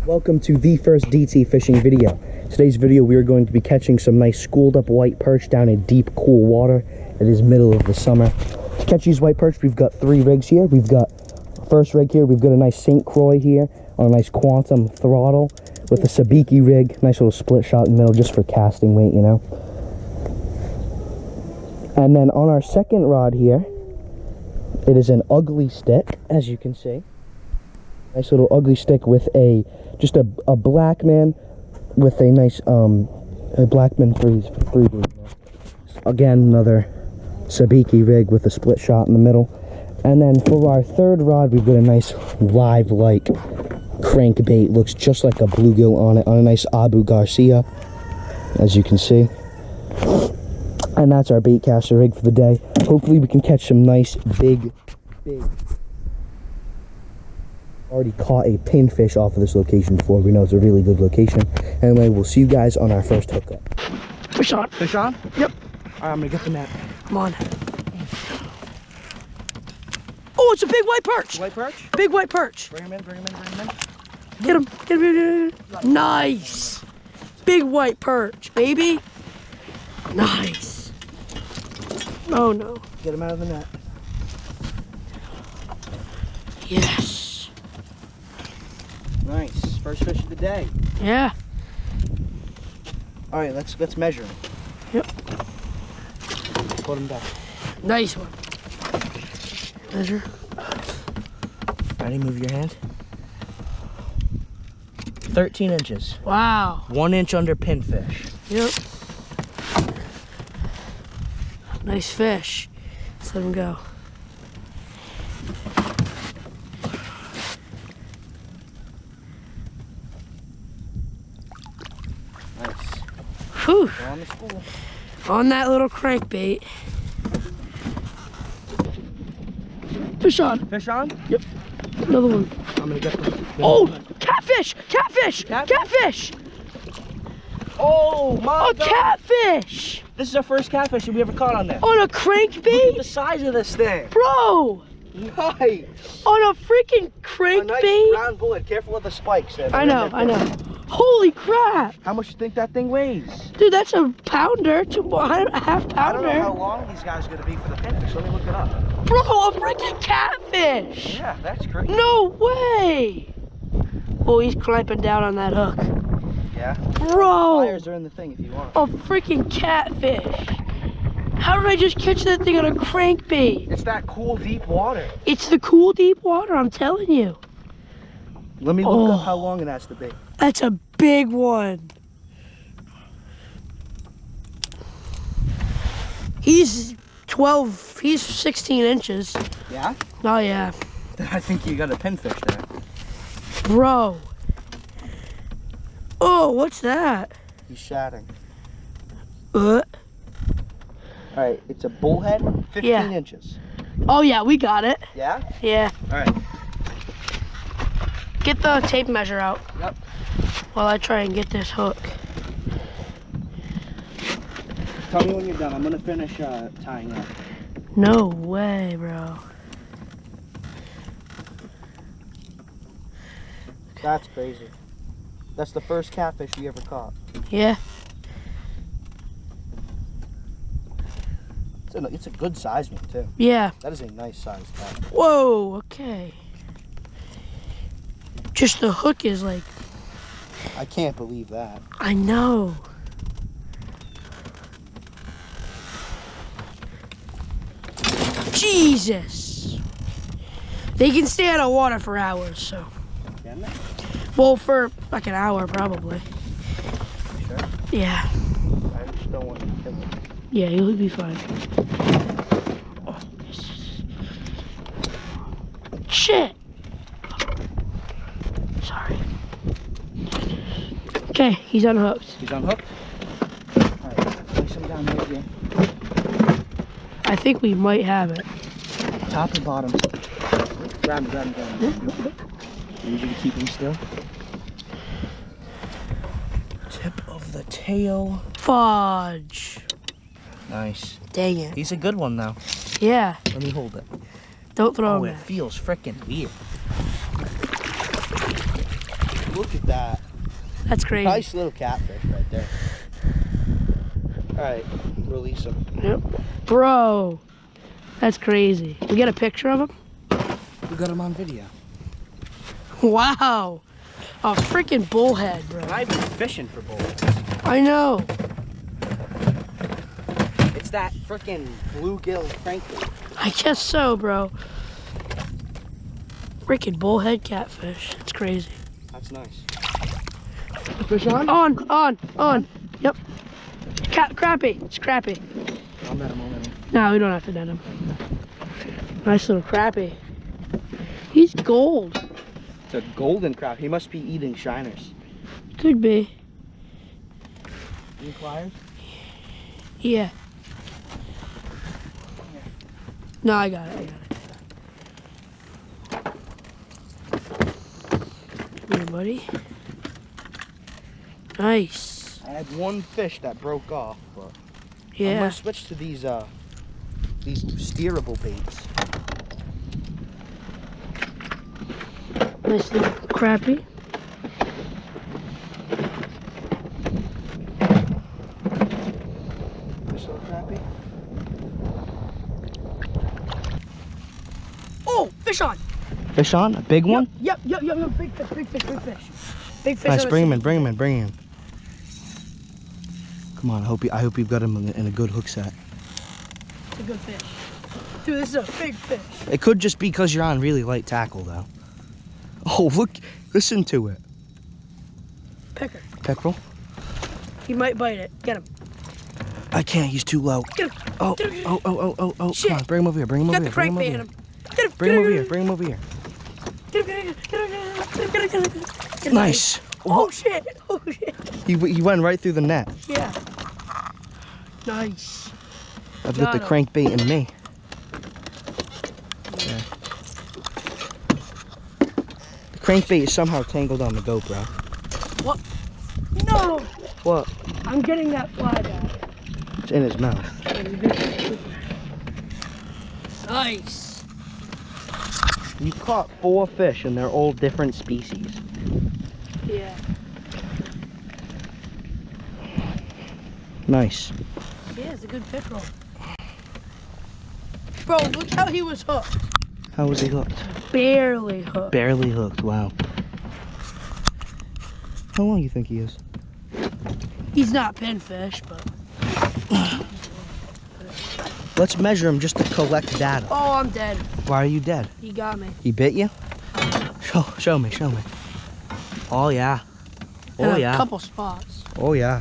Welcome to the first DT fishing video. Today's video we are going to be catching some nice schooled up white perch down in deep cool water. It is middle of the summer. To catch these white perch we've got 3 rigs here. We've got first rig here, we've got a nice St. Croix here on a nice quantum throttle with a sabiki rig. Nice little split shot in the middle just for casting weight, you know. And then on our second rod here, it is an ugly stick, as you can see. Nice little ugly stick with just a Blackman with a nice a Blackman 3D. Again, another sabiki rig with a split shot in the middle. And then for our third rod, we've got a nice live-like crankbait. Looks just like a bluegill on it, on a nice Abu Garcia, as you can see. And that's our bait caster rig for the day. Hopefully we can catch some nice big already caught a pinfish off of this location before. We know it's a really good location. Anyway, we'll see you guys on our first hookup. Fish on. Fish on? Yep. Alright, I'm gonna get the net. Come on. Oh, it's a big white perch. White perch? Big white perch. Bring him in, bring him in, bring him in. Get him, get him, get him. Nice. Big white perch, baby. Nice. Oh no. Get him out of the net. Yes. Nice. First fish of the day. Yeah. Alright, let's measure him. Yep. Put him down. Nice one. Measure. Ready? Move your hand. 13 inches. Wow. 1 inch under pinfish. Yep. Nice fish. Let's let him go. Nice. Whew. On the spool. On that little crankbait. Fish on. Fish on? Yep. Another one. I'm gonna get the... Oh! Catfish! Catfish! Catfish! Oh my God! Catfish! This is our first catfish that we ever caught on there. On a Look at crankbait? the size of this thing. Bro! Nice. On a freaking A crankbait? nice round bullet. Careful of the spikes there. I know. Holy crap! How much do you think that thing weighs? Dude, that's a pounder, a half pounder. I don't know how long these guys are gonna be for the pinfish. Let me look it up. Bro, a freaking catfish! Yeah, that's crazy. No way! Oh, he's clamping down on that hook. Yeah. Bro! Pliers are in the thing if you want. A freaking catfish! How did I just catch that thing on a crankbait? It's that cool deep water. It's the cool deep water, I'm telling you. Let me look up how long it has to be. That's a big one. He's 12, he's 16 inches. Yeah? Oh yeah. Then I think you got a pinfish there. Bro. Oh, what's that? He's shatting. Uh. Alright, it's a bullhead, 15 inches. Oh yeah, we got it. Yeah? Yeah. Alright. Get the tape measure out. Yep. While I try and get this hook. Tell me when you're done. I'm gonna finish tying up. No way, bro. That's crazy. That's the first catfish we ever caught. Yeah. It's a good size one too. Yeah. That is a nice sized catfish. Whoa, okay. Just the hook is like... I can't believe that. I know. Jesus. They can stay out of water for hours, so. Can they? Well, for like an hour probably. Sure. Yeah. I just don't want to kill them. Yeah, he'll be fine. Oh, shit. Sorry. Okay, he's unhooked. He's unhooked? Alright, place him down right here. I think we might have it. Top and bottom. Grab him, grab him, grab him. I need you to keep him still. Tip of the tail. Fudge. Nice. Dang it. He's a good one though. Yeah. Let me hold it. Don't throw Oh, him it back. feels freaking weird. look at that. That's crazy. Nice little catfish right there. All right, release him. Yep. Bro, that's crazy. We got a picture of him? We got him on video. Wow. A freaking bullhead, bro. I've been fishing for bullheads. I know. It's that freaking bluegill crankbait. I guess so, bro. Freaking bullhead catfish. It's crazy. That's nice. Fish on? On. Yep. Crappie. It's crappie. I'll net him. No, we don't have to net him. Nice little crappie. He's gold. It's a golden crab. He must be eating shiners. Could be. Any pliers? Yeah. No, I got it. Here, buddy. Nice. I had one fish that broke off, but I'm Yeah. gonna switch to these steerable baits. Nice little crappie. Nice little crappie. Oh, fish on. Fish on? A big one? Yep. Big fish. Big fish. Nice, on bring him the in, bring him in, bring him in. Come on, I hope you've got him in a good hook set. It's a good fish. Dude, this is a big fish. It could just be because you're on really light tackle, though. Oh, look, listen to it. Pecker. Peckerel? He might bite it. Get him. I can't, he's too low. Get him. Oh. Shit. Come on, bring him over here, bring him Got over the here. Bring him crankbait over in him. here. Get him. Bring him over here, bring him over here. Get him. Nice. Oh shit. He went right through the net. Yeah. Nice. I've got the Got crankbait in me. Yeah. The crankbait is somehow tangled on the GoPro. What? No. What? I'm getting that fly back. It's in his mouth. Nice. You caught 4 fish and they're all different species. Yeah. Nice. Yeah, it's a good pickerel. Bro, look how he was hooked. How was he hooked? Barely hooked. Barely hooked, wow. How long do you think he is? He's not pinfish, but. Let's measure him just to collect data. Oh, I'm dead. Why are you dead? He got me. He bit you? Show me. Oh yeah. Oh In yeah. A couple spots. Oh yeah.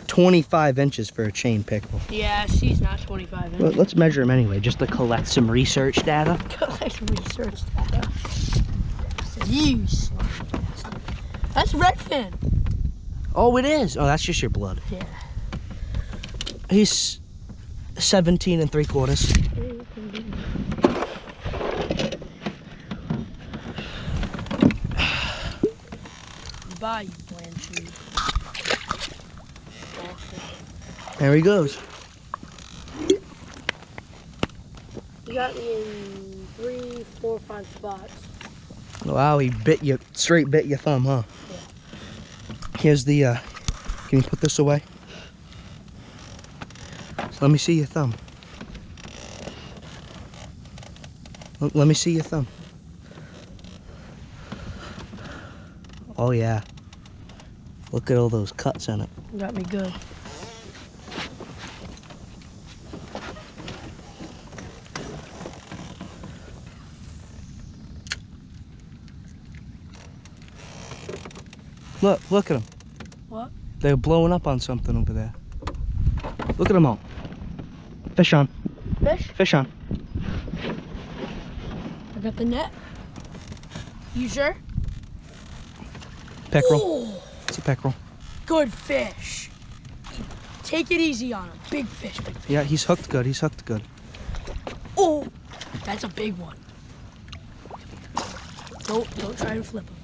25 inches for a chain pickerel. Yeah, she's not 25 inches. Let's measure him anyway, just to collect some research data. Collect research data. Use. That's redfin. Oh, it is. Oh, that's just your blood. Yeah. He's 17 3/4. Bye, you bland shoe. There he goes. You got me in 3, 4, 5 spots. Wow, he straight bit your thumb, huh? Yeah. Here's the, can you put this away? Let me see your thumb. Let me see your thumb. Oh yeah. Look at all those cuts on it. Got me good. Look at them. What? They're blowing up on something over there. Look at them all. Fish on. Fish? Fish on. I got the net. You sure? Peckerel. Ooh, It's a peckerel. good fish. Take it easy on him. Big fish, big fish. Yeah, he's hooked good. He's hooked good. Oh, that's a big one. Don't try to flip him.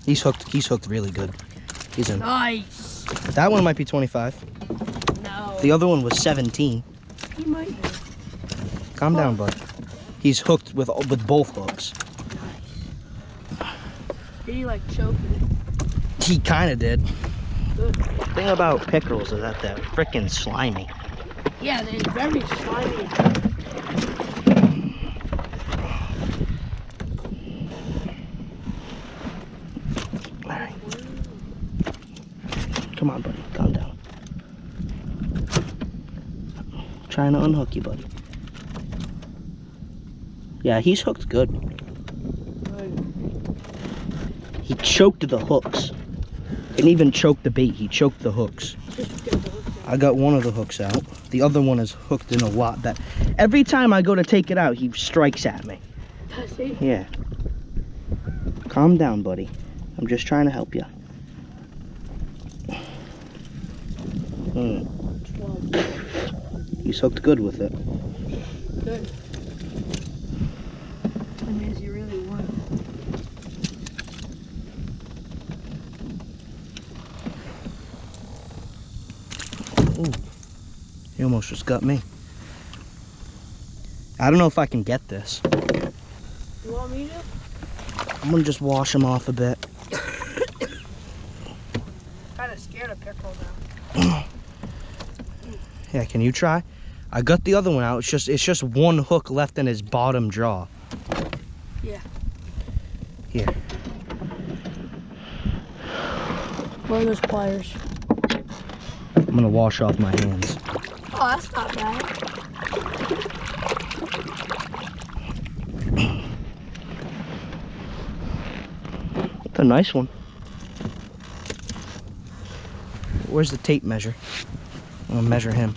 He's hooked. He's hooked really good. He's in. Nice. That one might be 25. No. The other one was 17. He might be. Calm down, bud. He's hooked with both hooks. Did he like choke it? He kind of did. Good. The thing about pickerels is that they're freaking slimy. Yeah, they're very slimy. Alright. Come on, buddy. Calm down. Trying to unhook you, buddy. Yeah, he's hooked good. He choked the hooks. Didn't even choke the bait, he choked the hooks. I got one of the hooks out. The other one is hooked in a lot. That every time I go to take it out, he strikes at me. Does he? Yeah. Calm down, buddy. I'm just trying to help you. He's hooked good with it. Good. That means you really won. Ooh. He almost just got me. I don't know if I can get this. You want me to? I'm gonna just wash him off a bit. Kind of scared of pickerel now. Yeah, can you try? I got the other one out. It's just one hook left in his bottom jaw. Yeah. Here. Where are those pliers? I'm gonna wash off my hands. Oh, that's not bad. That's a nice one. Where's the tape measure? I'm gonna measure him.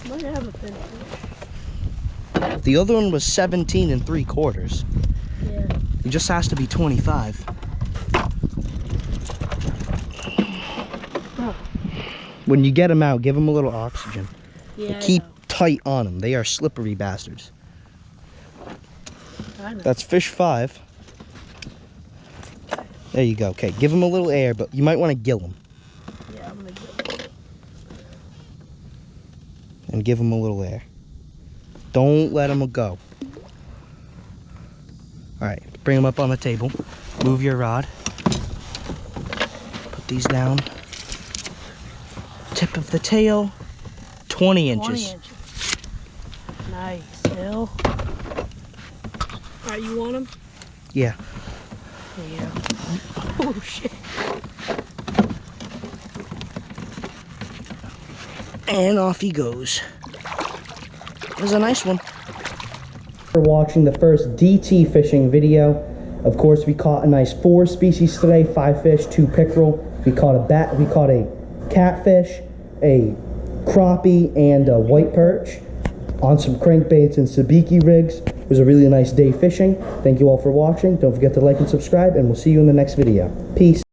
Might have a pin. The other one was 17 3/4. Yeah. He just has to be 25. Oh. When you get them out, give them a little oxygen. Yeah. Keep tight on them. They are slippery bastards. I know. That's fish 5. There you go. Okay, give them a little air, but you might want to gill them. Yeah, I'm gonna get. And give them a little air. Don't let them go. All right, bring them up on the table. Move your rod. Put these down. Tip of the tail, 20 inches. 20 inches. Nice. Hill. Alright, you want them? Yeah. Yeah. Oh shit. And off he goes. It was a nice one. For watching the first DT fishing video. Of course, we caught a nice 4 species today, 5 fish, 2 pickerel. We caught a catfish, a crappie, and a white perch on some crankbaits and sabiki rigs. It was a really nice day fishing. Thank you all for watching. Don't forget to like and subscribe, and we'll see you in the next video. Peace.